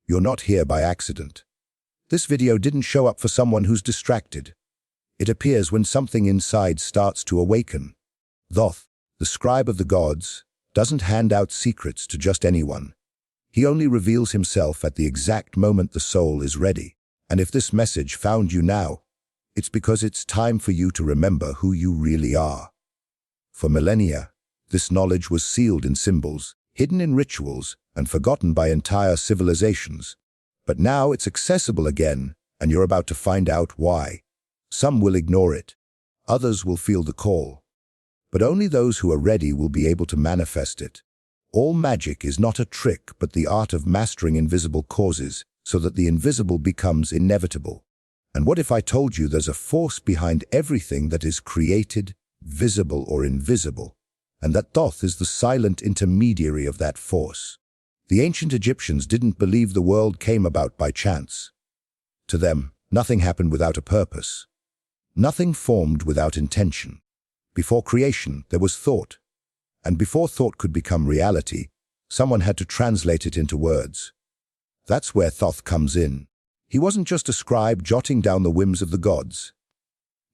You're not here by accident. This video didn't show up for someone who's distracted. It appears when something inside starts to awaken. Thoth, the scribe of the gods, doesn't hand out secrets to just anyone. He only reveals himself at the exact moment the soul is ready. And if this message found you now, it's because it's time for you to remember who you really are. For millennia, this knowledge was sealed in symbols, hidden in rituals, and forgotten by entire civilizations. But now it's accessible again, and you're about to find out why. Some will ignore it. Others will feel the call. But only those who are ready will be able to manifest it. All magic is not a trick, but the art of mastering invisible causes, so that the invisible becomes inevitable. And what if I told you there's a force behind everything that is created, visible or invisible, and that Thoth is the silent intermediary of that force? The ancient Egyptians didn't believe the world came about by chance. To them, nothing happened without a purpose. Nothing formed without intention. Before creation, there was thought. And before thought could become reality, someone had to translate it into words. That's where Thoth comes in. He wasn't just a scribe jotting down the whims of the gods.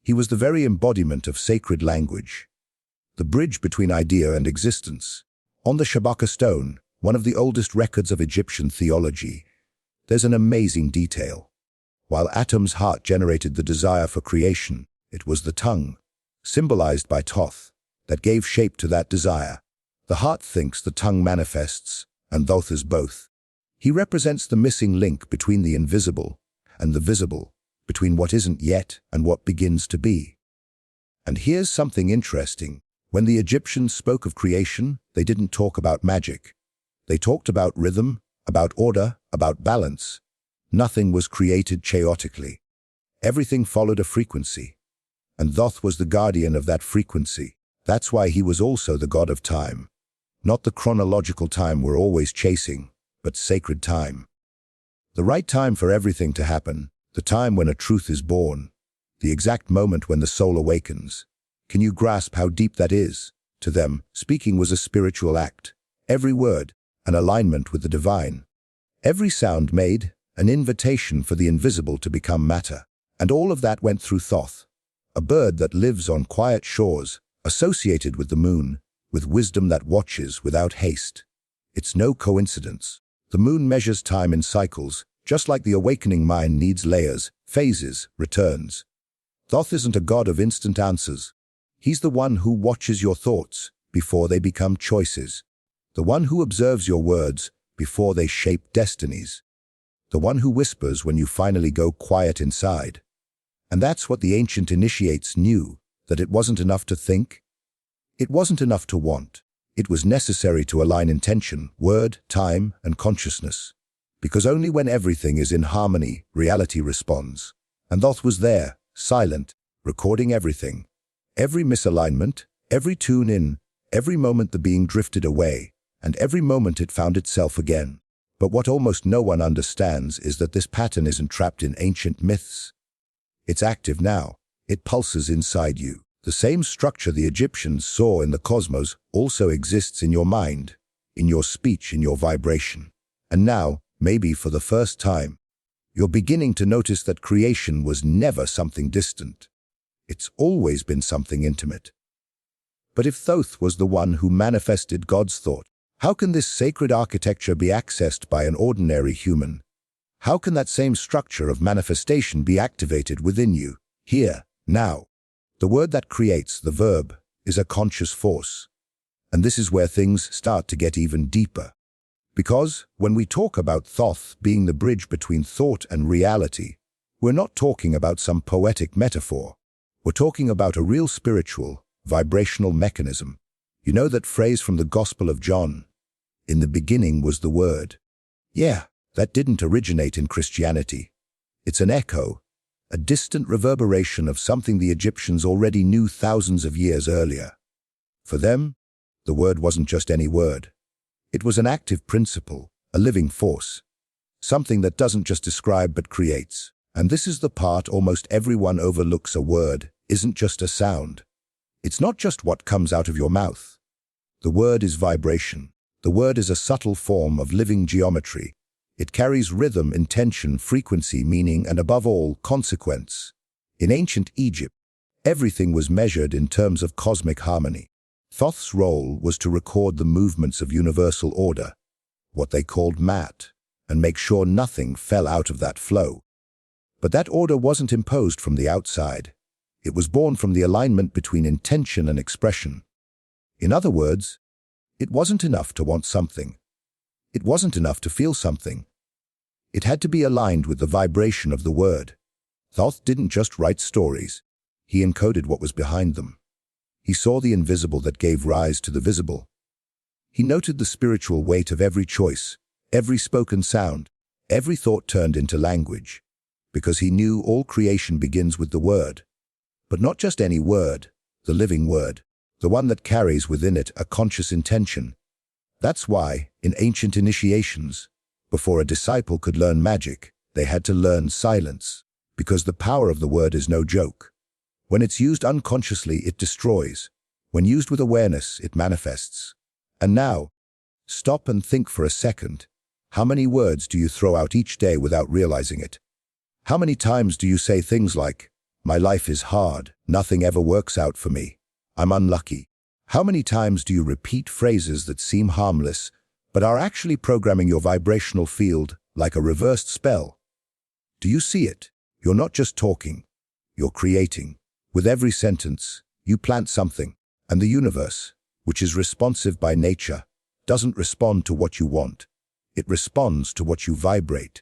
He was the very embodiment of sacred language, the bridge between idea and existence. On the Shabaka stone, one of the oldest records of Egyptian theology, there's an amazing detail. While Atum's heart generated the desire for creation, it was the tongue, symbolized by Thoth, that gave shape to that desire. The heart thinks, the tongue manifests, and Thoth is both. He represents the missing link between the invisible and the visible, between what isn't yet and what begins to be. And here's something interesting. When the Egyptians spoke of creation, they didn't talk about magic. They talked about rhythm, about order, about balance. Nothing was created chaotically. Everything followed a frequency. And Thoth was the guardian of that frequency. That's why he was also the god of time. Not the chronological time we're always chasing, but sacred time. The right time for everything to happen, the time when a truth is born, the exact moment when the soul awakens. Can you grasp how deep that is? To them, speaking was a spiritual act. Every word, an alignment with the divine. Every sound made, an invitation for the invisible to become matter. And all of that went through Thoth, a bird that lives on quiet shores, associated with the moon, with wisdom that watches without haste. It's no coincidence. The moon measures time in cycles, just like the awakening mind needs layers, phases, returns. Thoth isn't a god of instant answers. He's the one who watches your thoughts before they become choices. The one who observes your words before they shape destinies. The one who whispers when you finally go quiet inside. And that's what the ancient initiates knew, that it wasn't enough to think. It wasn't enough to want. It was necessary to align intention, word, time, and consciousness. Because only when everything is in harmony, reality responds. And Thoth was there, silent, recording everything. Every misalignment, every tune-in, every moment the being drifted away, and every moment it found itself again. But what almost no one understands is that this pattern isn't trapped in ancient myths. It's active now. It pulses inside you. The same structure the Egyptians saw in the cosmos also exists in your mind, in your speech, in your vibration. And now, maybe for the first time, you're beginning to notice that creation was never something distant. It's always been something intimate. But if Thoth was the one who manifested God's thought, how can this sacred architecture be accessed by an ordinary human? How can that same structure of manifestation be activated within you, here, now? The word that creates, the verb, is a conscious force. And this is where things start to get even deeper. Because when we talk about Thoth being the bridge between thought and reality, we're not talking about some poetic metaphor. We're talking about a real spiritual, vibrational mechanism. You know that phrase from the Gospel of John? In the beginning was the Word. Yeah, that didn't originate in Christianity. It's an echo, a distant reverberation of something the Egyptians already knew thousands of years earlier. For them, the word wasn't just any word. It was an active principle, a living force, something that doesn't just describe but creates. And this is the part almost everyone overlooks. A word isn't just a sound. It's not just what comes out of your mouth. The word is vibration. The word is a subtle form of living geometry. It carries rhythm, intention, frequency, meaning, and above all, consequence. In ancient Egypt, everything was measured in terms of cosmic harmony. Thoth's role was to record the movements of universal order, what they called mat, and make sure nothing fell out of that flow. But that order wasn't imposed from the outside. It was born from the alignment between intention and expression. In other words, it wasn't enough to want something. It wasn't enough to feel something. It had to be aligned with the vibration of the word. Thoth didn't just write stories. He encoded what was behind them. He saw the invisible that gave rise to the visible. He noted the spiritual weight of every choice, every spoken sound, every thought turned into language, because he knew all creation begins with the word. But not just any word, the living word, the one that carries within it a conscious intention. That's why, in ancient initiations, before a disciple could learn magic, they had to learn silence, because the power of the word is no joke. When it's used unconsciously, it destroys. When used with awareness, it manifests. And now, stop and think for a second. How many words do you throw out each day without realizing it? How many times do you say things like, "My life is hard, nothing ever works out for me, I'm unlucky"? How many times do you repeat phrases that seem harmless, but are actually programming your vibrational field like a reversed spell? Do you see it? You're not just talking, you're creating. With every sentence, you plant something, and the universe, which is responsive by nature, doesn't respond to what you want. It responds to what you vibrate.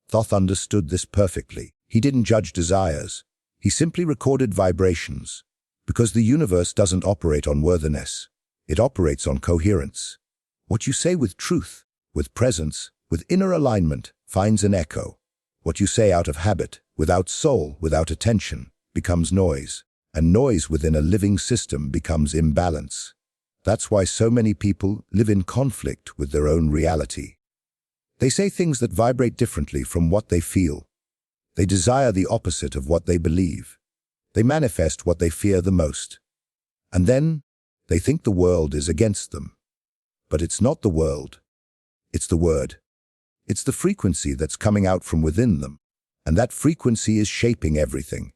Thoth understood this perfectly. He didn't judge desires. He simply recorded vibrations, because the universe doesn't operate on worthiness. It operates on coherence. What you say with truth, with presence, with inner alignment, finds an echo. What you say out of habit, without soul, without attention, becomes noise. And noise within a living system becomes imbalance. That's why so many people live in conflict with their own reality. They say things that vibrate differently from what they feel. They desire the opposite of what they believe. They manifest what they fear the most. And then, they think the world is against them. But it's not the world. It's the word. It's the frequency that's coming out from within them. And that frequency is shaping everything.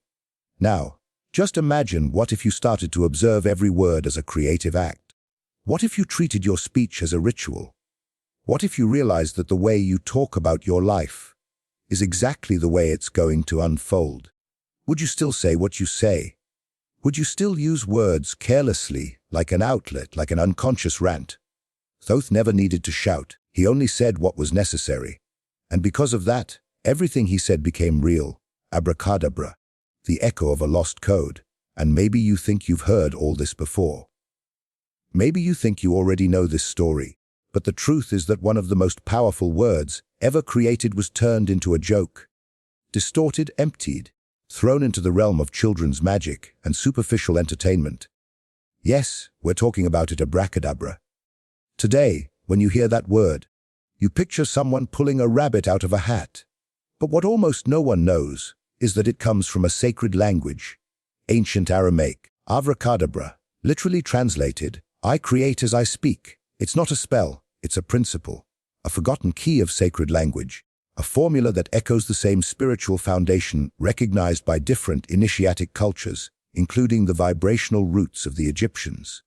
Now, just imagine what if you started to observe every word as a creative act? What if you treated your speech as a ritual? What if you realized that the way you talk about your life is exactly the way it's going to unfold? Would you still say what you say? Would you still use words carelessly, like an outlet, like an unconscious rant? Thoth never needed to shout. He only said what was necessary. And because of that, everything he said became real. Abracadabra. The echo of a lost code. And maybe you think you've heard all this before. Maybe you think you already know this story. But the truth is that one of the most powerful words ever created was turned into a joke. Distorted, emptied, thrown into the realm of children's magic and superficial entertainment. Yes, we're talking about it, abracadabra. Today, when you hear that word, you picture someone pulling a rabbit out of a hat. But what almost no one knows is that it comes from a sacred language, ancient Aramaic, abracadabra, literally translated, I create as I speak. It's not a spell, it's a principle, a forgotten key of sacred language, a formula that echoes the same spiritual foundation recognized by different initiatic cultures, including the vibrational roots of the Egyptians.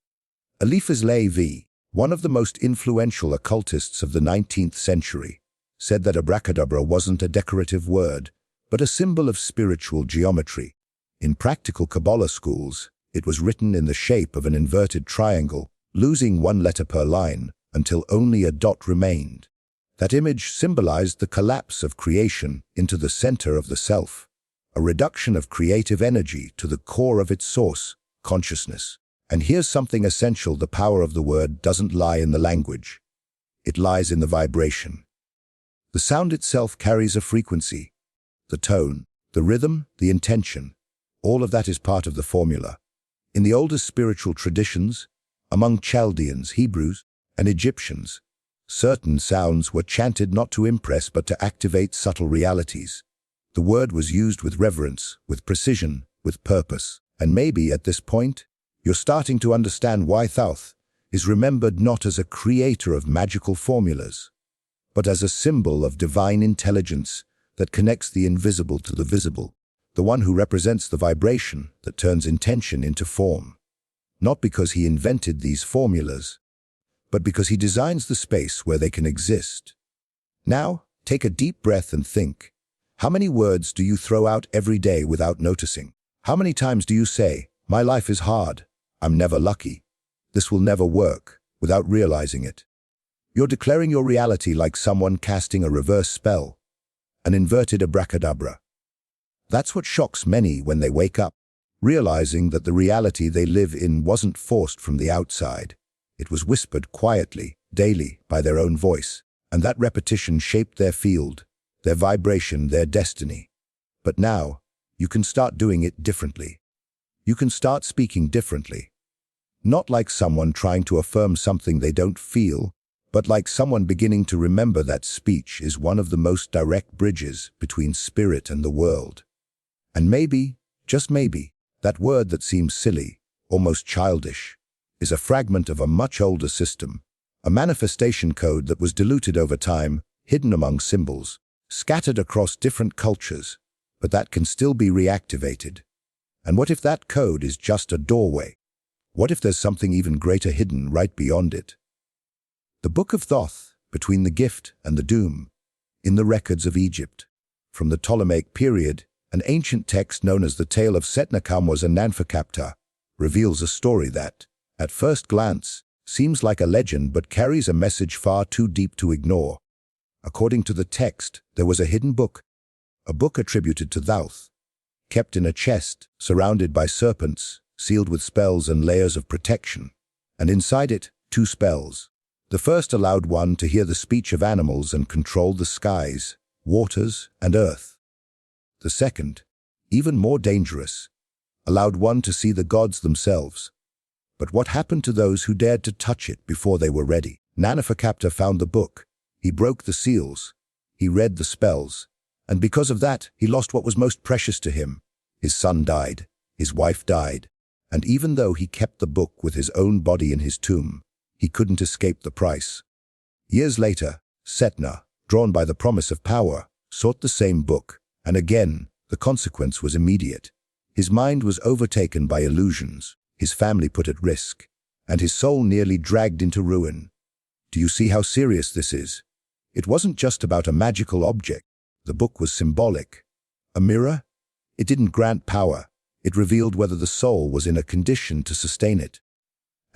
Eliphas Levi, one of the most influential occultists of the 19th century, said that abracadabra wasn't a decorative word, but a symbol of spiritual geometry. In practical Kabbalah schools, it was written in the shape of an inverted triangle, losing one letter per line until only a dot remained. That image symbolized the collapse of creation into the center of the self, a reduction of creative energy to the core of its source, consciousness. And here's something essential: the power of the word doesn't lie in the language. It lies in the vibration. The sound itself carries a frequency. The tone, the rhythm, the intention, all of that is part of the formula. In the oldest spiritual traditions, among Chaldeans, Hebrews, and Egyptians, certain sounds were chanted not to impress but to activate subtle realities. The word was used with reverence, with precision, with purpose. And maybe at this point, you're starting to understand why Thoth is remembered not as a creator of magical formulas, but as a symbol of divine intelligence that connects the invisible to the visible, the one who represents the vibration that turns intention into form. Not because he invented these formulas, but because he designs the space where they can exist. Now, take a deep breath and think. How many words do you throw out every day without noticing? How many times do you say, "My life is hard, I'm never lucky, this will never work," without realizing it? You're declaring your reality like someone casting a reverse spell, an inverted abracadabra. That's what shocks many when they wake up, realizing that the reality they live in wasn't forced from the outside. It was whispered quietly, daily, by their own voice, and that repetition shaped their field, their vibration, their destiny. But now, you can start doing it differently. You can start speaking differently. Not like someone trying to affirm something they don't feel, but like someone beginning to remember that speech is one of the most direct bridges between spirit and the world. And maybe, just maybe, that word that seems silly, almost childish, is a fragment of a much older system, a manifestation code that was diluted over time, hidden among symbols, scattered across different cultures, but that can still be reactivated. And what if that code is just a doorway? What if there's something even greater hidden right beyond it? The Book of Thoth, between the gift and the doom, in the records of Egypt. From the Ptolemaic period, an ancient text known as the Tale of Setnakamwas and Nanfakapta reveals a story that, at first glance, seems like a legend but carries a message far too deep to ignore. According to the text, there was a hidden book, a book attributed to Thoth, kept in a chest, surrounded by serpents, sealed with spells and layers of protection. And inside it, two spells. The first allowed one to hear the speech of animals and control the skies, waters, and earth. The second, even more dangerous, allowed one to see the gods themselves. But what happened to those who dared to touch it before they were ready? Nanfakapta found the book. He broke the seals. He read the spells. And because of that, he lost what was most precious to him. His son died. His wife died. And even though he kept the book with his own body in his tomb, he couldn't escape the price. Years later, Setna, drawn by the promise of power, sought the same book, and again, the consequence was immediate. His mind was overtaken by illusions, his family put at risk, and his soul nearly dragged into ruin. Do you see how serious this is? It wasn't just about a magical object. The book was symbolic. A mirror? It didn't grant power. It revealed whether the soul was in a condition to sustain it.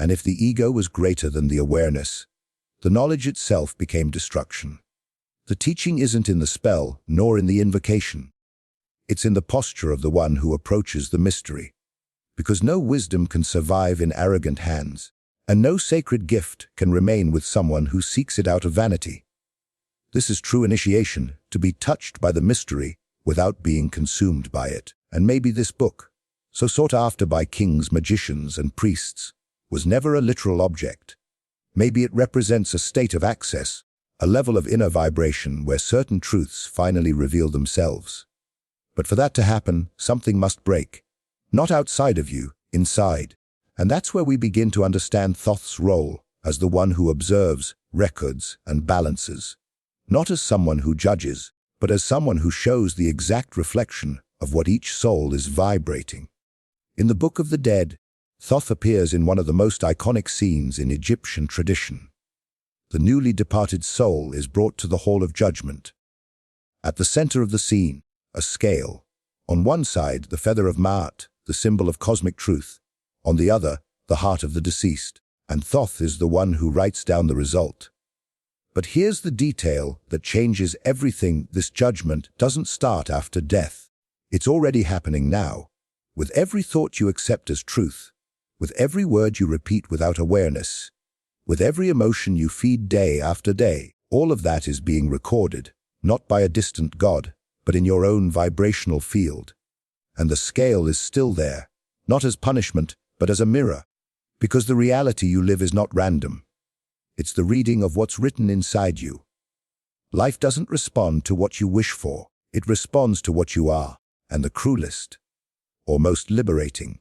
And if the ego was greater than the awareness, the knowledge itself became destruction. The teaching isn't in the spell, nor in the invocation. It's in the posture of the one who approaches the mystery. Because no wisdom can survive in arrogant hands, and no sacred gift can remain with someone who seeks it out of vanity. This is true initiation, to be touched by the mystery without being consumed by it. And maybe this book, so sought after by kings, magicians, and priests, was never a literal object. Maybe it represents a state of access, a level of inner vibration where certain truths finally reveal themselves. But for that to happen, something must break. Not outside of you, inside. And that's where we begin to understand Thoth's role as the one who observes, records, and balances. Not as someone who judges, but as someone who shows the exact reflection of what each soul is vibrating. In the Book of the Dead, Thoth appears in one of the most iconic scenes in Egyptian tradition. The newly departed soul is brought to the Hall of Judgment. At the center of the scene, a scale. On one side, the feather of Ma'at, the symbol of cosmic truth. On the other, the heart of the deceased. And Thoth is the one who writes down the result. But here's the detail that changes everything. This judgment doesn't start after death. It's already happening now. With every thought you accept as truth, with every word you repeat without awareness, with every emotion you feed day after day, all of that is being recorded, not by a distant God, but in your own vibrational field. And the scale is still there, not as punishment, but as a mirror, because the reality you live is not random. It's the reading of what's written inside you. Life doesn't respond to what you wish for, it responds to what you are, and the cruelest, or most liberating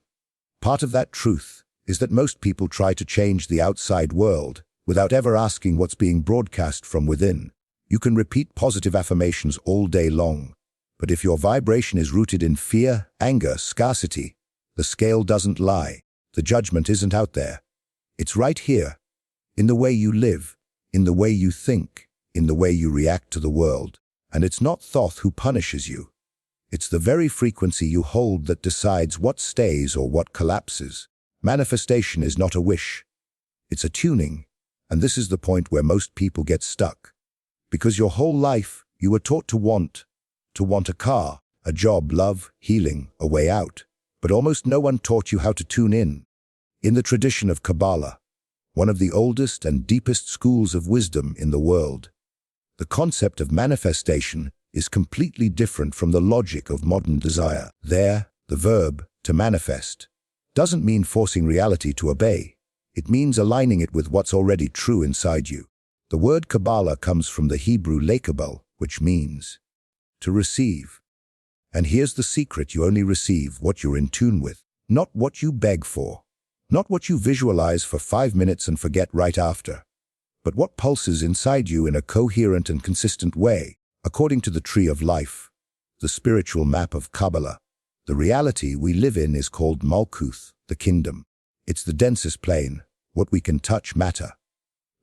part of that truth is that most people try to change the outside world without ever asking what's being broadcast from within. You can repeat positive affirmations all day long, but if your vibration is rooted in fear, anger, scarcity, the scale doesn't lie. The judgment isn't out there. It's right here, in the way you live, in the way you think, in the way you react to the world. And it's not Thoth who punishes you. It's the very frequency you hold that decides what stays or what collapses. Manifestation is not a wish. It's a tuning, and this is the point where most people get stuck. Because your whole life, you were taught to want a car, a job, love, healing, a way out. But almost no one taught you how to tune in. In the tradition of Kabbalah, one of the oldest and deepest schools of wisdom in the world, the concept of manifestation is completely different from the logic of modern desire. There, the verb, to manifest, doesn't mean forcing reality to obey. It means aligning it with what's already true inside you. The word Kabbalah comes from the Hebrew lekabel, which means to receive. And here's the secret: you only receive what you're in tune with, not what you beg for, not what you visualize for 5 minutes and forget right after, but what pulses inside you in a coherent and consistent way. According to the tree of life, the spiritual map of Kabbalah, the reality we live in is called Malkuth, the kingdom. It's the densest plane, what we can touch, matter.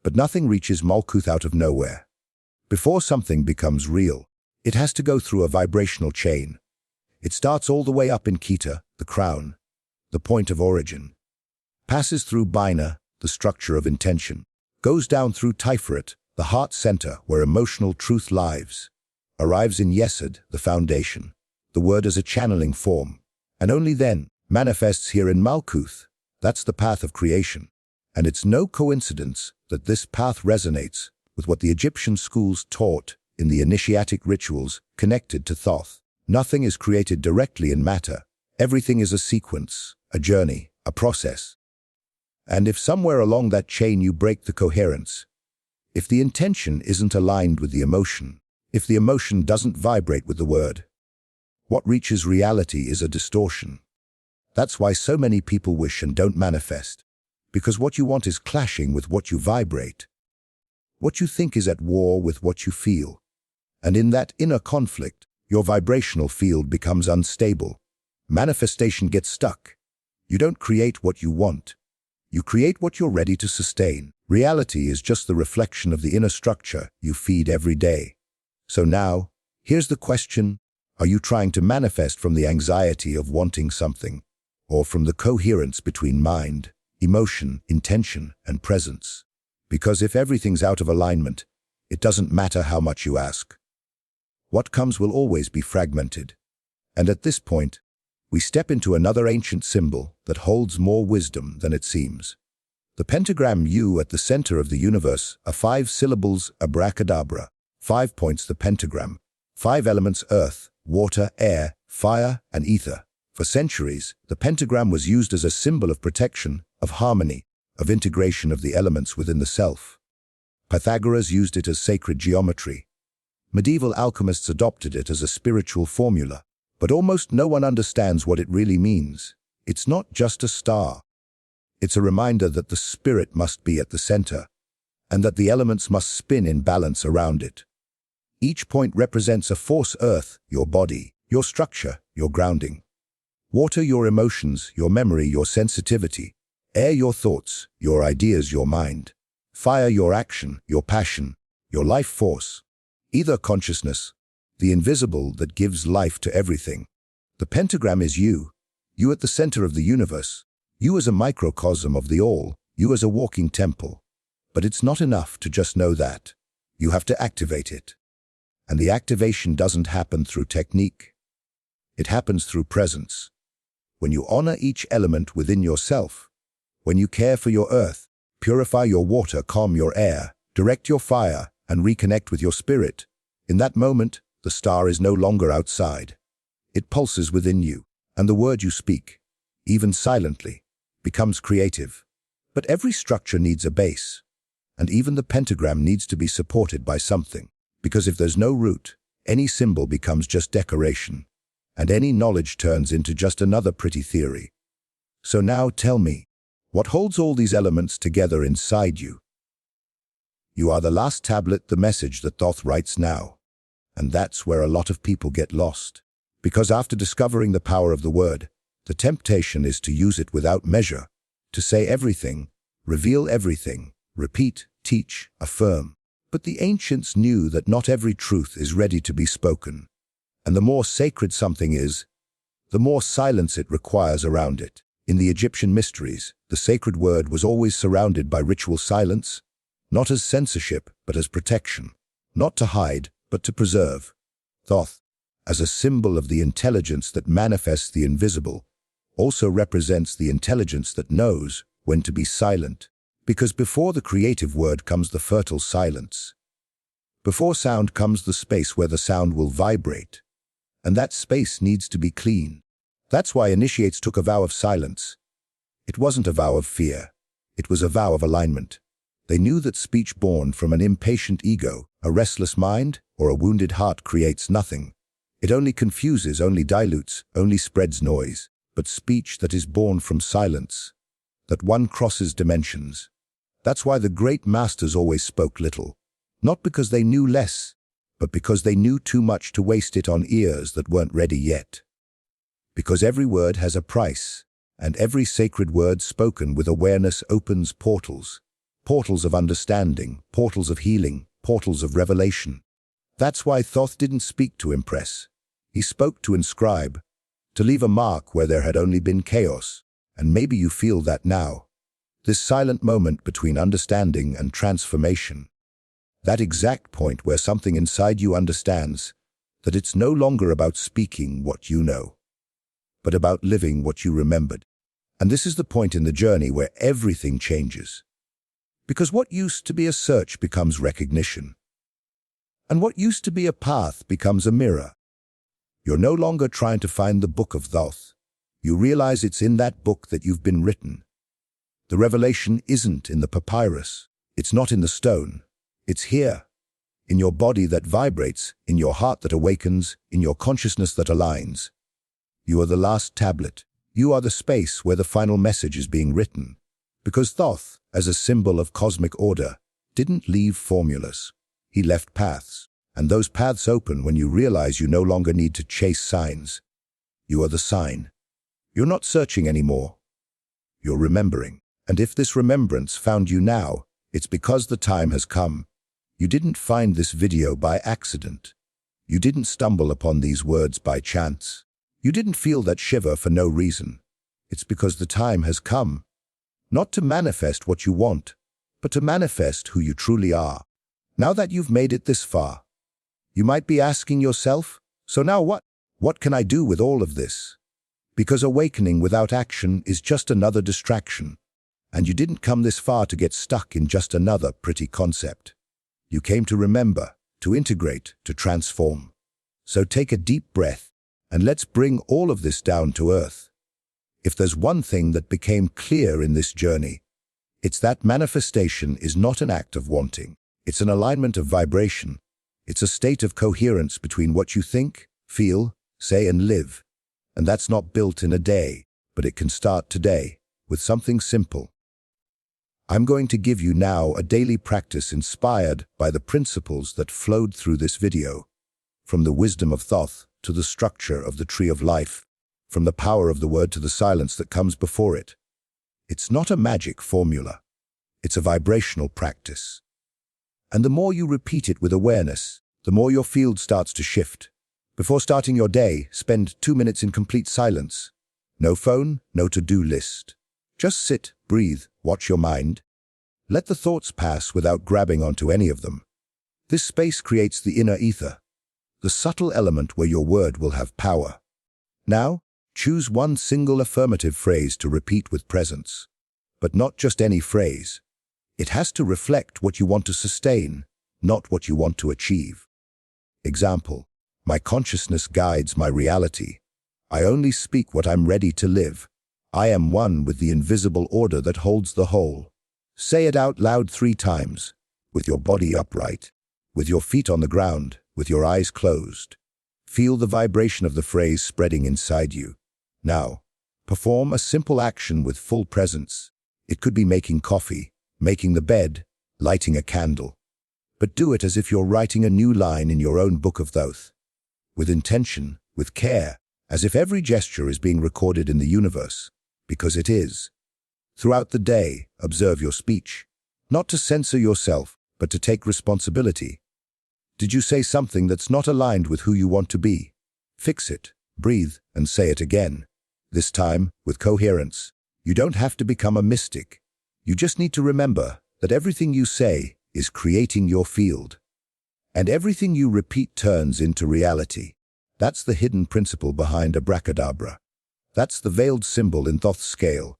But nothing reaches Malkuth out of nowhere. Before something becomes real, it has to go through a vibrational chain. It starts all the way up in Kita, the crown, the point of origin, passes through Bina, the structure of intention, goes down through Tiferet, the heart center where emotional truth lives, arrives in Yesod, the foundation, the word as a channeling form, and only then manifests here in Malkuth. That's the path of creation. And it's no coincidence that this path resonates with what the Egyptian schools taught in the initiatic rituals connected to Thoth. Nothing is created directly in matter. Everything is a sequence, a journey, a process. And if somewhere along that chain you break the coherence, if the intention isn't aligned with the emotion, if the emotion doesn't vibrate with the word, what reaches reality is a distortion. That's why so many people wish and don't manifest, because what you want is clashing with what you vibrate. What you think is at war with what you feel. And in that inner conflict, your vibrational field becomes unstable. Manifestation gets stuck. You don't create what you want. You create what you're ready to sustain. Reality is just the reflection of the inner structure you feed every day. So now, here's the question: are you trying to manifest from the anxiety of wanting something, or from the coherence between mind, emotion, intention, and presence? Because if everything's out of alignment, it doesn't matter how much you ask. What comes will always be fragmented. And at this point, we step into another ancient symbol that holds more wisdom than it seems. The pentagram U at the center of the universe are 5 syllables, abracadabra. 5 points the pentagram. 5 elements: earth, water, air, fire, and ether. For centuries, the pentagram was used as a symbol of protection, of harmony, of integration of the elements within the self. Pythagoras used it as sacred geometry. Medieval alchemists adopted it as a spiritual formula. But almost no one understands what it really means. It's not just a star. It's a reminder that the spirit must be at the center, and that the elements must spin in balance around it. Each point represents a force: earth, your body, your structure, your grounding; water, your emotions, your memory, your sensitivity; air, your thoughts, your ideas, your mind; fire, your action, your passion, your life force. Ether, consciousness, the invisible that gives life to everything. The pentagram is you at the center of the universe, you as a microcosm of the all, you as a walking temple. But it's not enough to just know that. You have to activate it. And the activation doesn't happen through technique. It happens through presence. When you honor each element within yourself, when you care for your earth, purify your water, calm your air, direct your fire, and reconnect with your spirit, in that moment, the star is no longer outside. It pulses within you, and the word you speak, even silently, becomes creative. But every structure needs a base, and even the pentagram needs to be supported by something, because if there's no root, any symbol becomes just decoration, and any knowledge turns into just another pretty theory. So now tell me, what holds all these elements together inside you? You are the last tablet, the message that Thoth writes now. And that's where a lot of people get lost. Because after discovering the power of the word, the temptation is to use it without measure, to say everything, reveal everything, repeat, teach, affirm. But the ancients knew that not every truth is ready to be spoken. And the more sacred something is, the more silence it requires around it. In the Egyptian mysteries, the sacred word was always surrounded by ritual silence, not as censorship, but as protection. Not to hide, but to preserve. Thoth, as a symbol of the intelligence that manifests the invisible, also represents the intelligence that knows when to be silent. Because before the creative word comes the fertile silence. Before sound comes the space where the sound will vibrate. And that space needs to be clean. That's why initiates took a vow of silence. It wasn't a vow of fear. It was a vow of alignment. They knew that speech born from an impatient ego, a restless mind, or a wounded heart creates nothing. It only confuses, only dilutes, only spreads noise. But speech that is born from silence, that one crosses dimensions. That's why the great masters always spoke little. Not because they knew less, but because they knew too much to waste it on ears that weren't ready yet. Because every word has a price, and every sacred word spoken with awareness opens portals. Portals of understanding, portals of healing, portals of revelation. That's why Thoth didn't speak to impress. He spoke to inscribe, to leave a mark where there had only been chaos. And maybe you feel that now. This silent moment between understanding and transformation. That exact point where something inside you understands that it's no longer about speaking what you know, but about living what you remembered. And this is the point in the journey where everything changes. Because what used to be a search becomes recognition. And what used to be a path becomes a mirror. You're no longer trying to find the book of Thoth. You realize it's in that book that you've been written. The revelation isn't in the papyrus. It's not in the stone. It's here. In your body that vibrates, in your heart that awakens, in your consciousness that aligns. You are the last tablet. You are the space where the final message is being written. Because Thoth, as a symbol of cosmic order, didn't leave formulas. He left paths. And those paths open when you realize you no longer need to chase signs. You are the sign. You're not searching anymore. You're remembering. And if this remembrance found you now, it's because the time has come. You didn't find this video by accident. You didn't stumble upon these words by chance. You didn't feel that shiver for no reason. It's because the time has come. Not to manifest what you want, but to manifest who you truly are. Now that you've made it this far, you might be asking yourself, so now what? What can I do with all of this? Because awakening without action is just another distraction. And you didn't come this far to get stuck in just another pretty concept. You came to remember, to integrate, to transform. So take a deep breath, and let's bring all of this down to earth. If there's one thing that became clear in this journey, it's that manifestation is not an act of wanting. It's an alignment of vibration. It's a state of coherence between what you think, feel, say, and live. And that's not built in a day, but it can start today with something simple. I'm going to give you now a daily practice inspired by the principles that flowed through this video, from the wisdom of Thoth to the structure of the tree of life, from the power of the word to the silence that comes before it. It's not a magic formula. It's a vibrational practice. And the more you repeat it with awareness, the more your field starts to shift. Before starting your day, spend 2 minutes in complete silence. No phone, no to-do list. Just sit, breathe, watch your mind. Let the thoughts pass without grabbing onto any of them. This space creates the inner ether, the subtle element where your word will have power. Now, choose one single affirmative phrase to repeat with presence. But not just any phrase. It has to reflect what you want to sustain, not what you want to achieve. Example: my consciousness guides my reality. I only speak what I'm ready to live. I am one with the invisible order that holds the whole. Say it out loud 3 times, with your body upright, with your feet on the ground, with your eyes closed. Feel the vibration of the phrase spreading inside you. Now, perform a simple action with full presence. It could be making coffee, making the bed, lighting a candle. but do it as if you're writing a new line in your own book of Thoth. With intention, with care, as if every gesture is being recorded in the universe, because it is. Throughout the day, observe your speech, not to censor yourself, but to take responsibility. Did you say something that's not aligned with who you want to be? Fix it, breathe, and say it again. This time, with coherence. You don't have to become a mystic. You just need to remember that everything you say is creating your field. And everything you repeat turns into reality. That's the hidden principle behind abracadabra. That's the veiled symbol in Thoth's scale.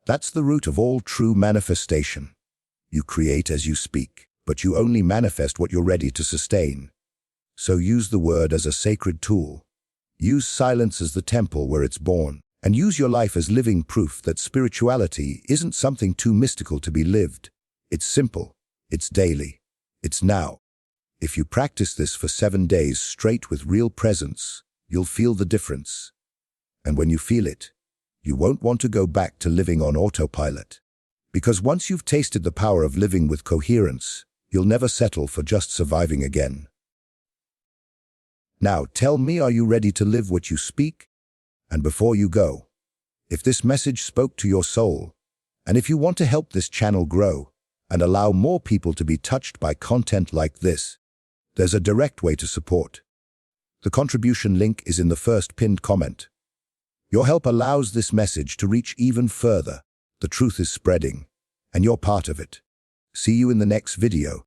That's the root of all true manifestation. You create as you speak, but you only manifest what you're ready to sustain. So use the word as a sacred tool. Use silence as the temple where it's born. And use your life as living proof that spirituality isn't something too mystical to be lived. It's simple. It's daily. It's now. If you practice this for 7 days straight with real presence, you'll feel the difference. And when you feel it, you won't want to go back to living on autopilot. Because once you've tasted the power of living with coherence, you'll never settle for just surviving again. Now, tell me, are you ready to live what you speak? And before you go, if this message spoke to your soul, and if you want to help this channel grow and allow more people to be touched by content like this, there's a direct way to support. The contribution link is in the first pinned comment. Your help allows this message to reach even further. The truth is spreading, and you're part of it. See you in the next video.